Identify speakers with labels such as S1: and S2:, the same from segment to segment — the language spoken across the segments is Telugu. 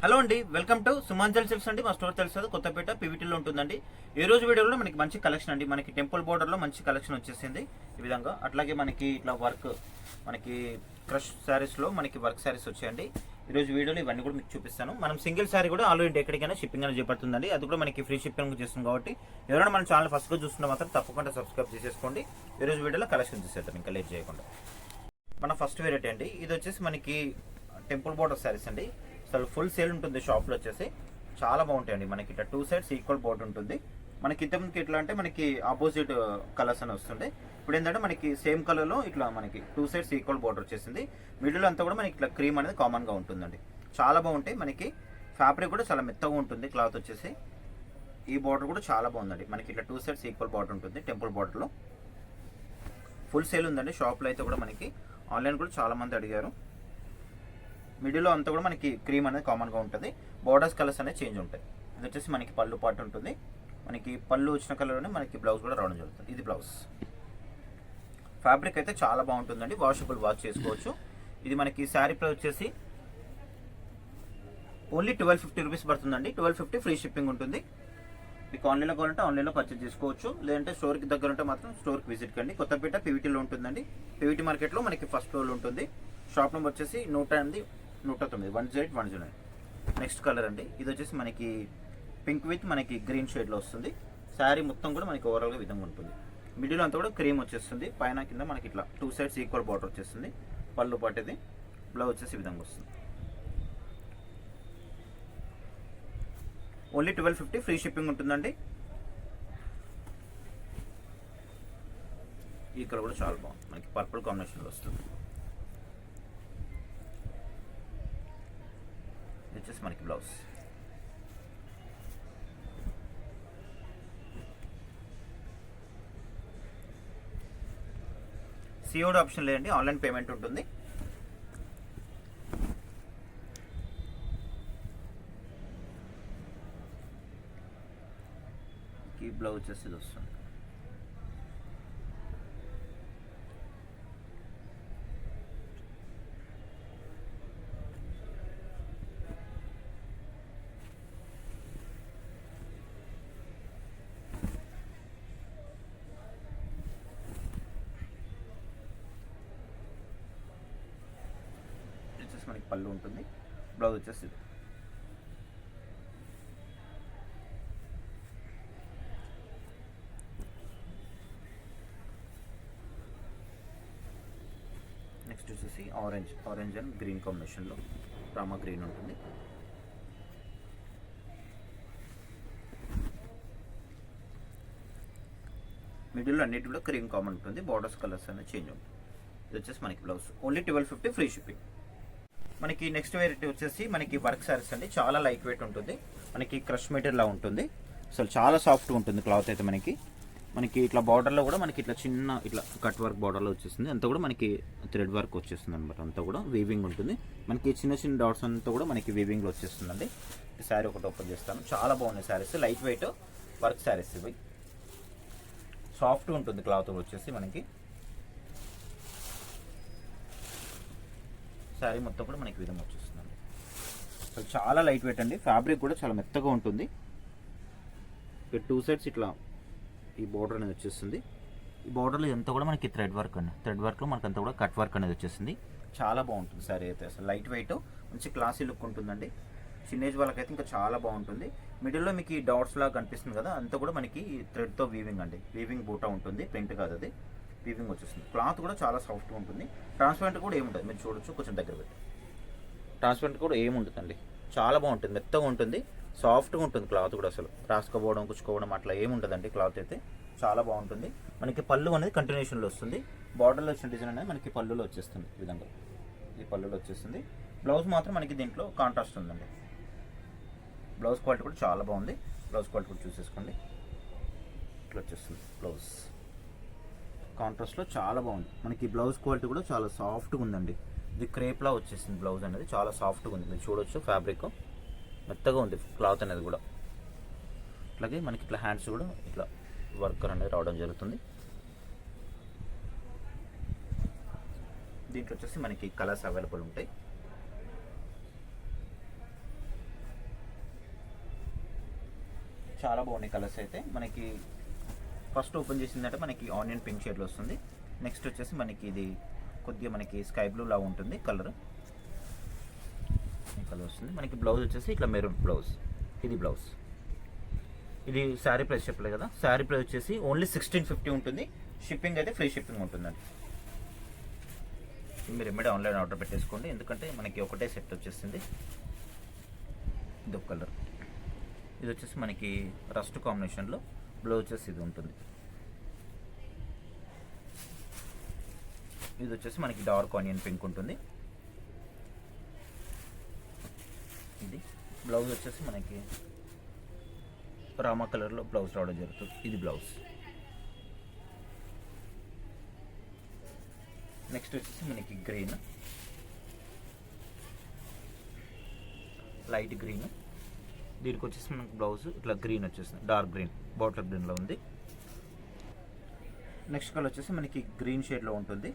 S1: హలో అండి, వెల్కమ్ టు సుమాంజల్ సిల్క్స్ అండి. మా స్టోర్ తెలుసు కొత్తపేట పీవీటీలో ఉంటుందండి. ఈ రోజు వీడియోలో మనకి మంచి కలెక్షన్ అండి. మనకి టెంపుల్ బోర్డర్లో మంచి కలెక్షన్ వచ్చేసింది ఈ విధంగా. అట్లాగే మనకి ఇట్లా వర్క్, మనకి క్రష్ శారీస్లో మనకి వర్క్ శారీస్ వచ్చాయండి. ఈ రోజు వీడియోలో ఇవన్నీ కూడా మీకు చూపిస్తాను. మనం సింగిల్ శారీ కూడా ఆల్ ఇండియా ఎక్కడికైనా షిప్పింగ్ అనేది చేపడుతుందండి. అది కూడా మనకి ఫ్రీ షిప్పింగ్ చేస్తుంది కాబట్టి ఎవరైనా మన ఛానల్ ఫస్ట్గా చూస్తున్నా మాత్రం తప్పకుండా సబ్స్క్రైబ్ చేసేసుకోండి. ఈ రోజు వీడియోలో కలెక్షన్ చూసేద్దాం ఇంకా లేట్ చేయకుండా. మన ఫస్ట్ వెరైటీ అండి. ఇది వచ్చేసి మనకి టెంపుల్ బోర్డర్ శారీస్ అండి. అసలు ఫుల్ సేల్ ఉంటుంది షాప్లో వచ్చేసి. చాలా బాగుంటాయండి. మనకి ఇట్లా 2 సైడ్స్ ఈక్వల్ బోర్డర్ ఉంటుంది. మనకి ఇంతకుముందుకి ఎట్లా అంటే మనకి ఆపోజిట్ కలర్స్ అని వస్తుండే. ఇప్పుడు ఏంటంటే మనకి సేమ్ కలర్లో ఇట్లా మనకి 2 సైడ్స్ ఈక్వల్ బోర్డర్ వచ్చేసింది. మిడిల్ అంతా కూడా మనకి ఇట్లా క్రీమ్ అనేది కామన్గా ఉంటుందండి. చాలా బాగుంటాయి. మనకి ఫ్యాబ్రిక్ కూడా చాలా మెత్తగా ఉంటుంది. క్లాత్ వచ్చేసి ఈ బోర్డర్ కూడా చాలా బాగుందండి. మనకి ఇట్లా 2 సైడ్స్ ఈక్వల్ బోర్డర్ ఉంటుంది. టెంపుల్ బోర్డర్లో ఫుల్ సేల్ ఉందండి షాప్లో అయితే కూడా. మనకి ఆన్లైన్ కూడా చాలా మంది అడిగారు. మిడిల్లో అంతా కూడా మనకి క్రీమ్ అనేది కామన్గా ఉంటుంది. బోర్డర్స్ కలర్స్ అనేది చేంజ్ ఉంటాయి. ఇది వచ్చేసి మనకి పళ్ళు పాటు ఉంటుంది. మనకి పళ్ళు వచ్చిన కలర్లోనే మనకి బ్లౌజ్ కూడా రావడం జరుగుతుంది. ఇది బ్లౌజ్. ఫ్యాబ్రిక్ అయితే చాలా బాగుంటుందండి. వాషబుల్ వాష్ చేసుకోవచ్చు. ఇది మనకి శారీ ప్రైస్ వచ్చేసి ఓన్లీ 1250 రూపీస్ పడుతుందండి. 1250 ఫ్రీ షిప్పింగ్ ఉంటుంది. మీకు ఆన్లైన్లో కావాలంటే ఆన్లైన్లో పర్చేజ్ చేసుకోవచ్చు. లేదంటే స్టోర్కి దగ్గర ఉంటే మాత్రం స్టోర్కి విజిట్ కండి. కొత్తపేట పీవీటీలో ఉంటుందండి. పీవీటీ మార్కెట్లో మనకి ఫస్ట్ ఫ్లోర్లో ఉంటుంది. షాప్ నెంబర్ వచ్చేసి 108 109 10810. నెక్స్ట్ కలర్ అండి. ఇది వచ్చేసి మనకి పింక్ విత్ మనకి గ్రీన్ షేడ్లో వస్తుంది. శారీ మొత్తం కూడా మనకి ఓవరాల్గా విధంగా ఉంటుంది. మిడిల్ అంతా కూడా క్రీమ్ వచ్చేస్తుంది. పైన కింద మనకి ఇట్లా 2 సైడ్స్ ఈక్వల్ బార్డర్ వచ్చేస్తుంది. పళ్ళు పాటేది. బ్లౌజ్ వచ్చేసి ఈ విధంగా వస్తుంది. ఓన్లీ 1250 ఫ్రీ షిప్పింగ్ ఉంటుందండి. ఈ కలర్ కూడా చాలా బాగుంది. మనకి పర్పుల్ కాంబినేషన్లో వస్తుంది. వచ్చేసి మనకి బ్లౌజ్. సిఓడి ఆప్షన్ లేదండి, ఆన్లైన్ పేమెంట్ ఉంటుంది. ఈ బ్లౌజ్ వచ్చేసి ఇది వస్తుంది. మనకి పళ్ళు ఉంటుంది. బ్లౌజ్ వచ్చేసి ఇది. నెక్స్ట్ వచ్చేసి ఆరెంజ్ అండ్ గ్రీన్ కాంబినేషన్లో రామా గ్రీన్ ఉంటుంది. మిడిల్లో అన్నిటి కూడా క్రీమ్ కామన్ ఉంటుంది. బార్డర్స్ కలర్స్ అనేది చేంజ్ ఉంటుంది. ఇది వచ్చేసి మనకి బ్లౌజ్. Only 1250 free shipping. మనకి నెక్స్ట్ వెరైటీ వచ్చేసి మనకి వర్క్ శారీస్ అండి. చాలా లైట్ వెయిట్ ఉంటుంది. మనకి క్రష్ మెటీరియల్ లా ఉంటుంది. అసలు చాలా సాఫ్ట్గా ఉంటుంది క్లాత్ అయితే. మనకి ఇట్లా బార్డర్లో కూడా మనకి ఇట్లా చిన్న ఇట్లా కట్ వర్క్ బార్డర్లో వచ్చేస్తుంది. అంతా కూడా మనకి థ్రెడ్ వర్క్ వచ్చేస్తుంది అనమాట. అంతా కూడా వీవింగ్ ఉంటుంది. మనకి చిన్న చిన్న డాట్స్ అంతా కూడా మనకి వీవింగ్లో వచ్చేస్తుందండి. ఈ శారీ ఒకటి ఓపెన్ చేస్తాను. చాలా బాగున్నాయి saris. Light weight work saris ఇవి. సాఫ్ట్గా ఉంటుంది క్లాత్ వచ్చేసి. మనకి శారీ మొత్తం కూడా మనకి విధంగా వచ్చేస్తుందండి. అసలు చాలా లైట్ వెయిట్ అండి. ఫ్యాబ్రిక్ కూడా చాలా మెత్తగా ఉంటుంది. 2 సైడ్స్ ఇట్లా ఈ బోర్డర్ అనేది వచ్చేస్తుంది. ఈ బోర్డర్లో ఇదంతా కూడా మనకి థ్రెడ్ వర్క్ అండి. థ్రెడ్ వర్క్లో మనకంతా కూడా కట్ వర్క్ అనేది వచ్చేసింది. చాలా బాగుంటుంది శారీ అయితే. అసలు లైట్ వెయిట్ మంచి క్లాసీ లుక్ ఉంటుందండి. చిన్న ఏజ్ వాళ్ళకైతే ఇంకా చాలా బాగుంటుంది. మిడిల్లో మీకు ఈ డాట్స్ లాగా కనిపిస్తుంది కదా, అంతా కూడా మనకి థ్రెడ్తో వీవింగ్ అండి. వీవింగ్ బూటా ఉంటుంది. ప్రింట్ కాదు అది, వీవింగ్ వచ్చేస్తుంది. క్లాత్ కూడా చాలా సాఫ్ట్గా ఉంటుంది. ట్రాన్స్పరెంట్ కూడా ఏముంటుంది, మీరు చూడొచ్చు. కొంచెం దగ్గర పెట్టి ట్రాన్స్పరెంట్ కూడా ఏముంటుందండి. చాలా బాగుంటుంది. మెత్తగా ఉంటుంది. సాఫ్ట్గా ఉంటుంది క్లాత్ కూడా. అసలు రాసుకోవడం కుచ్చుకోవడం అట్లా ఏముంటుందండి. క్లాత్ అయితే చాలా బాగుంటుంది. మనకి పళ్ళు అనేది కంటిన్యూషన్లో వస్తుంది. బార్డర్లో వచ్చిన డిజైన్ అనేది మనకి పళ్ళులో వచ్చేస్తుంది. ఈ విధంగా ఈ పళ్ళులో వచ్చేస్తుంది. బ్లౌజ్ మాత్రం మనకి దీంట్లో కాంట్రాస్ట్ ఉందండి. బ్లౌజ్ క్వాలిటీ కూడా చాలా బాగుంది. బ్లౌజ్ క్వాలిటీ కూడా చూసేసుకోండి. ఇట్లా వచ్చేస్తుంది బ్లౌజ్. కాంట్రాస్ట్లో చాలా బాగుంది. మనకి బ్లౌజ్ క్వాలిటీ కూడా చాలా సాఫ్ట్గా ఉందండి. ఇది క్రేప్లా వచ్చేసింది బ్లౌజ్ అనేది. చాలా సాఫ్ట్గా ఉంది. మీరు చూడొచ్చు. ఫ్యాబ్రిక్ మెత్తగా ఉంది క్లాత్ అనేది కూడా. అట్లాగే మనకి ఇట్లా హ్యాండ్స్ కూడా ఇట్లా వర్క్ అనేది రావడం జరుగుతుంది. దీంట్లో వచ్చేసి మనకి కలర్స్ అవైలబుల్ ఉంటాయి. చాలా బాగున్నాయి కలర్స్ అయితే. మనకి ఫస్ట్ ఓపెన్ చేసిందంటే మనకి ఆనియన్ పింక్ షేడ్లో వస్తుంది. నెక్స్ట్ వచ్చేసి మనకి ఇది కొద్దిగా మనకి స్కై బ్లూ లా ఉంటుంది కలర్, ఈ కలర్ వస్తుంది. మనకి బ్లౌజ్ వచ్చేసి ఇట్లా మెరూన్ బ్లౌజ్, ఇది బ్లౌజ్. ఇది శారీ ప్రైస్ చెప్పలేదు కదా, శారీ ప్రైస్ వచ్చేసి ఓన్లీ 1650 ఉంటుంది. షిప్పింగ్ అయితే ఫ్రీ షిప్పింగ్ ఉంటుందండి. మీరు ఎమ్మడే ఆన్లైన్ ఆర్డర్ పెట్టేసుకోండి, ఎందుకంటే మనకి ఒకటే సెట్ వచ్చేసింది. ఇది ఒక కలర్, ఇది వచ్చేసి మనకి రస్ట్ కాంబినేషన్లో బ్లౌజ్ వచ్చేసి ఇది ఉంటుంది. ఇది వచ్చేసి మనకి డార్క్ ఆనియన్ పింక్ ఉంటుంది. ఇది బ్లౌజ్ వచ్చేసి మనకి రామా కలర్లో బ్లౌజ్ రావడం జరుగుతుంది. ఇది బ్లౌజ్. నెక్స్ట్ వచ్చేసి మనకి గ్రీన్, లైట్ గ్రీన్. దీనికి వచ్చేసి మనకి బ్లౌజ్ ఇట్లా గ్రీన్ వచ్చేసింది, డార్క్ గ్రీన్, బాటిల్ గ్రీన్లో ఉంది. నెక్స్ట్ కలర్ వచ్చేసి మనకి గ్రీన్ షేడ్లో ఉంటుంది.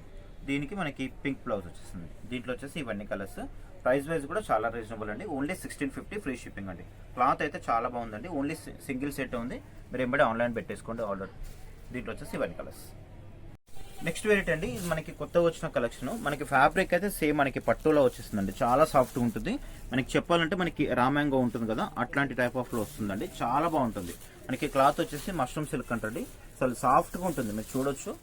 S1: దీనికి మనకి పింక్ బ్లౌజ్ వచ్చేస్తుంది. దీంట్లో వచ్చేసి ఇవన్నీ కలర్స్. ప్రైస్ వైజ్ కూడా చాలా రీజనబుల్ అండి. ఓన్లీ 1650 ఫ్రీ షిప్పింగ్ అండి. క్లాత్ అయితే చాలా బాగుందండి. ఓన్లీ సింగిల్ సెట్ ఉంది, మీరు ఎంబడే ఆన్లైన్ పెట్టేసుకోండి ఆర్డర్. దీంట్లో వచ్చేసి ఇవన్నీ కలర్స్. నెక్స్ట్ వెరైటీ అండి, ఇది మనకి కొత్తగా వచ్చిన కలెక్షన్. మనకి ఫ్యాబ్రిక్ అయితే సేమ్ మనకి పట్టులో వచ్చేస్తుందండి. చాలా సాఫ్ట్గా ఉంటుంది. మనకి చెప్పాలంటే మనకి రామ్యాంగో ఉంటుంది కదా, అట్లాంటి టైప్ ఆఫ్లో వస్తుందండి. చాలా బాగుంటుంది. మనకి క్లాత్ వచ్చేసి మష్రూమ్ సిల్క్ అంటండి. అసలు సాఫ్ట్గా ఉంటుంది, మీరు చూడొచ్చు,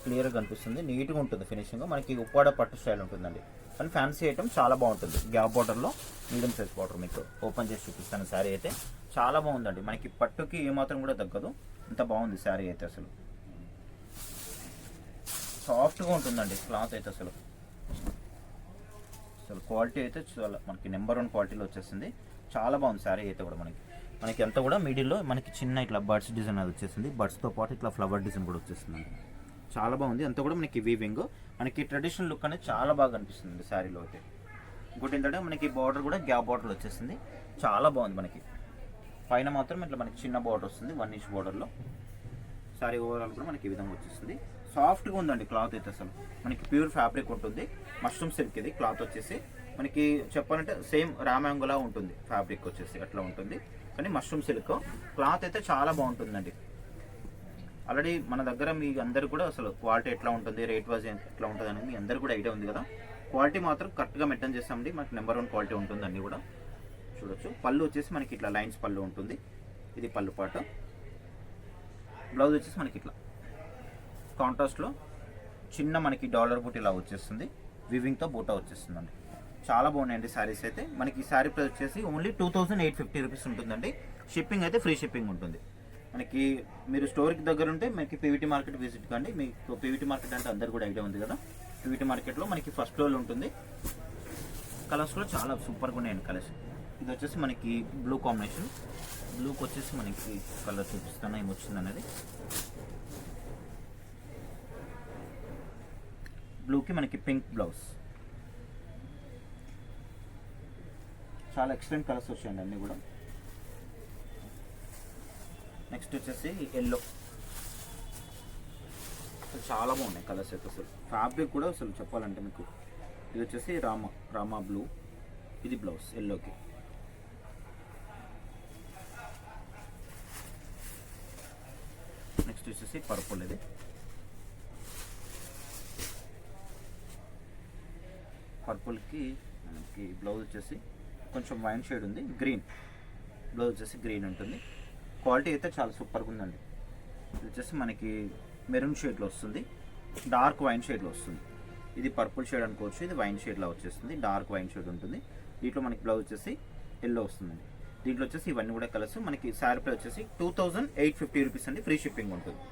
S1: క్లియర్గా కనిపిస్తుంది, నీట్గా ఉంటుంది ఫినిషింగ్. మనకి ఉప్పాడ పట్టు స్టైల్ ఉంటుందండి. కానీ ఫ్యాన్సీ ఐటమ్ చాలా బాగుంటుంది. గ్యాప్ బార్డర్లో మీడియం సైజ్ బార్డర్ మీకు ఓపెన్ చేసి చూపిస్తాను. శారీ అయితే చాలా బాగుందండి. మనకి పట్టుకి ఏమాత్రం కూడా తగ్గదు, ఇంత బాగుంది శారీ అయితే. అసలు సాఫ్ట్గా ఉంటుందండి క్లాత్ అయితే. అసలు క్వాలిటీ అయితే చాలా మనకి నెంబర్ 1 క్వాలిటీలో వచ్చేసింది. చాలా బాగుంది శారీ అయితే కూడా. మనకి అంతా కూడా మిడిల్లో మనకి చిన్న ఇట్లా బర్డ్స్ డిజైన్ అది వచ్చేసింది. బర్డ్స్తో పాటు ఇట్లా ఫ్లవర్ డిజైన్ కూడా వచ్చేసింది. చాలా బాగుంది. అంతా కూడా మనకి వీవింగ్, మనకి ట్రెడిషనల్ లుక్ అనేది చాలా బాగా అనిపిస్తుంది శారీలో అయితే. ఇంకోటి ఏంటంటే మనకి బార్డర్ కూడా గ్యాప్ బార్డర్ వచ్చేసింది, చాలా బాగుంది. మనకి పైన మాత్రం ఇట్లా మనకి చిన్న బార్డర్ వస్తుంది, 1 ఇంచ్ బార్డర్లో. శారీ ఓవరాల్ కూడా మనకి ఈ విధంగా వచ్చేస్తుంది. సాఫ్ట్గా ఉందండి క్లాత్ అయితే. అసలు మనకి ప్యూర్ ఫ్యాబ్రిక్ ఉంటుంది. మష్రూమ్ సిల్క్ ఇది క్లాత్ వచ్చేసి. మనకి చెప్పాలంటే సేమ్ రామ్యాంగోలా ఉంటుంది ఫ్యాబ్రిక్ వచ్చేసి, అట్లా ఉంటుంది. కానీ మష్రూమ్ సిల్క్ క్లాత్ అయితే చాలా బాగుంటుందండి. ఆల్రెడీ మన దగ్గర మీ అందరు కూడా అసలు క్వాలిటీ ఎట్లా ఉంటుంది, రేట్ వైజ్ ఎట్లా ఉంటుంది అనేది మీ అందరు కూడా ఐడియా ఉంది కదా. క్వాలిటీ మాత్రం కరెక్ట్గా మెయింటైన్ చేస్తామండి. మనకి నెంబర్ 1 క్వాలిటీ ఉంటుంది అన్నీ కూడా. చూడొచ్చు, పళ్ళు వచ్చేసి మనకి ఇట్లా లైన్స్ పళ్ళు ఉంటుంది. ఇది పళ్ళు పాట. బ్లౌజ్ వచ్చేసి మనకి ఇట్లా కాంట్రాస్ట్లో చిన్న మనకి డాలర్ బూట్ ఇలా వచ్చేస్తుంది. వివింగ్తో బూటా వచ్చేస్తుందండి. చాలా బాగున్నాయండి శారీస్ అయితే. మనకి ఈ శారీ ప్రైస్ వచ్చేసి ఓన్లీ 2850 రూపీస్ ఉంటుందండి. షిప్పింగ్ అయితే ఫ్రీ షిప్పింగ్ ఉంటుంది. మనకి మీరు స్టోర్కి దగ్గర ఉంటే మనకి పీవీటీ మార్కెట్ విజిట్ కండి. మీకు పీవీటీ మార్కెట్ అంటే అందరు కూడా ఐడియా ఉంది కదా. పీవీటీ మార్కెట్లో మనకి ఫస్ట్ ఫ్లోర్లో ఉంటుంది. కలర్స్ కూడా చాలా సూపర్గా ఉన్నాయండి కలర్స్. ఇది వచ్చేసి మనకి బ్లూ కాంబినేషన్. బ్లూకి వచ్చేసి మనకి కలర్ చూపిస్తాను ఏమొచ్చింది అనేది. బ్లూకి మనకి పింక్ బ్లౌజ్. చాలా ఎక్సలెంట్ కలర్స్ వచ్చాయండి అన్నీ కూడా. నెక్స్ట్ వచ్చేసి ఎల్లో. చాలా బాగున్నాయి కలర్స్ అయితే. అసలు ఫ్యాబ్రిక్ కూడా అసలు చెప్పాలంటే మీకు ఇది వచ్చేసి రామా బ్లూ. ఇది బ్లౌజ్ ఎల్లోకి. నెక్స్ట్ వచ్చేసి పర్పుల్. ఇది పర్పుల్కి మనకి బ్లౌజ్ వచ్చేసి కొంచెం వైన్ షేడ్ ఉంది, గ్రీన్. బ్లౌజ్ వచ్చేసి గ్రీన్ ఉంటుంది. క్వాలిటీ అయితే చాలా సూపర్గా ఉందండి. ఇది వచ్చేసి మనకి మెరూన్ షేడ్లో వస్తుంది, డార్క్ వైన్ షేడ్లో వస్తుంది. ఇది పర్పుల్ షేడ్ అనుకోవచ్చు, ఇది వైన్ షేడ్లో వచ్చేస్తుంది, డార్క్ వైన్ షేడ్ ఉంటుంది. దీంట్లో మనకి బ్లౌజ్ వచ్చేసి ఎల్లో వస్తుందండి. దీంట్లో వచ్చేసి ఇవన్నీ కూడా కలర్స్. మనకి శారీ ప్రైస్ వచ్చేసి 2850 రూపీస్ అండి. ఫ్రీ షిప్పింగ్ ఉంటుంది.